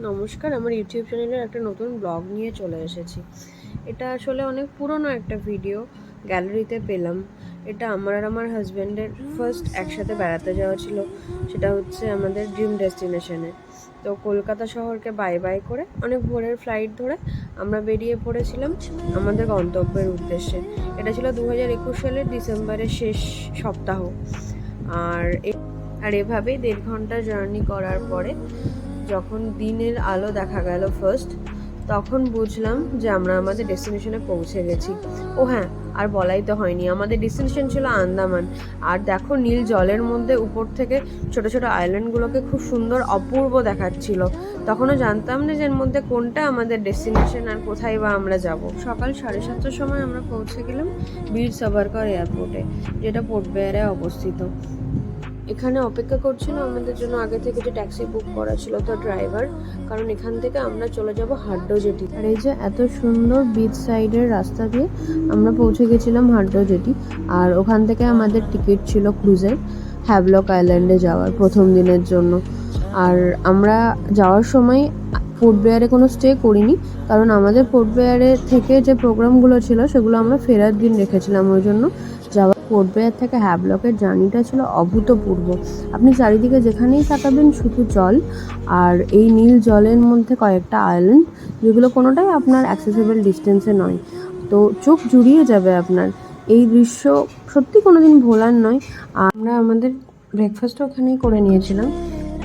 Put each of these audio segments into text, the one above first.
নমস্কার, আমার ইউটিউব চ্যানেলের একটা নতুন ব্লগ নিয়ে চলে এসেছি। এটা আসলে অনেক পুরনো একটা ভিডিও, গ্যালারিতে পেলাম। এটা আমার আর আমার হাজব্যান্ডের ফার্স্ট একসাথে বেড়াতে যাওয়া ছিল। সেটা হচ্ছে আমাদের ড্রিম ডেস্টিনেশনে। তো কলকাতা শহরকে বাই বাই করে অনেক ভোরের ফ্লাইট ধরে আমরা বেরিয়ে পড়েছিলাম আমাদের গন্তব্যের উদ্দেশ্যে। এটা ছিল 2021 সালের ডিসেম্বরের শেষ সপ্তাহ। আর এভাবেই 1.5 ঘন্টা জার্নি করার পরে যখন দিনের আলো দেখা গেল ফার্স্ট, তখন বুঝলাম যে আমরা আমাদের ডেস্টিনেশনে পৌঁছে গেছি। ও হ্যাঁ, আর বলাই তো হয়নি, আমাদের ডেস্টিনেশন ছিল আন্দামান। আর দেখো, নীল জলের মধ্যে উপর থেকে ছোট ছোট আইল্যান্ডগুলোকে খুব সুন্দর অপূর্ব দেখাচ্ছিল। তখনও জানতাম না যে এর মধ্যে কোনটা আমাদের ডেস্টিনেশন আর কোথায় বা আমরা যাব। সকাল 7:30টার সময় আমরা পৌঁছে গেলাম বীর সাভারকর এয়ারপোর্টে, যেটা পোর্ট ব্লেয়ারে অবস্থিত। এখানে অপেক্ষা করছিল আমাদের জন্য আগে থেকে যে ট্যাক্সি বুক করা ছিল তো ড্রাইভার, কারণ এখান থেকে আমরা চলে যাব হাড্ডো জেটি। আর এই যে এত সুন্দর বিচ সাইডের রাস্তা দিয়ে আমরা পৌঁছে গেছিলাম হাড্ডো জেটি। আর ওখান থেকে আমাদের টিকিট ছিল ক্রুজের হ্যাভলক আইল্যান্ডে যাওয়ার প্রথম দিনের জন্য। আর আমরা যাওয়ার সময় পোর্ট ব্লেয়ারে কোনো স্টে করিনি, কারণ আমাদের পোর্ট ব্লেয়ারে থেকে যে প্রোগ্রামগুলো ছিল সেগুলো আমরা ফেরার দিন রেখেছিলাম। ওই জন্য পোর্ট ব্লেয়ার থেকে হ্যাভলকের জার্নিটা ছিল অভূতপূর্ব। আপনি চারিদিকে যেখানেই তাকাবেন শুধু জল, আর এই নীল জলের মধ্যে কয়েকটা আইল্যান্ড, যেগুলো কোনোটাই আপনার অ্যাক্সেসিবল ডিস্টেন্সে নয়। তো চোখ জুড়িয়ে যাবে আপনার। এই দৃশ্য সত্যি কোনোদিন ভোলার নয়। আমরা আমাদের ব্রেকফাস্টও এখানেই করে নিয়েছিলাম।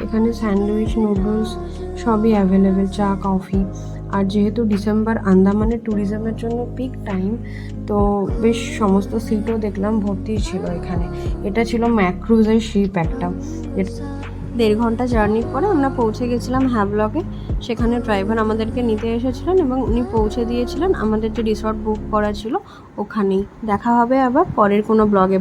এখানে স্যান্ডউইচ, নুডলস সবই অ্যাভেলেবেল, চা, কফি। আর যেহেতু ডিসেম্বর আন্দামানের ট্যুরিজমের জন্য পিক টাইম, তো বেশ সমস্ত সিটও দেখলাম ভর্তি ছিল এখানে। এটা ছিল ম্যাক্রুজের শিপ একটা। 1.5 ঘন্টা জার্নির পরে আমরা পৌঁছে গেছিলাম হ্যাভলকে। সেখানে ড্রাইভার আমাদেরকে নিতে এসেছিলেন এবং উনি পৌঁছে দিয়েছিলেন আমাদের যে রিসর্ট বুক করা ছিল ওখানেই। দেখা হবে আবার পরের কোনো ব্লগে।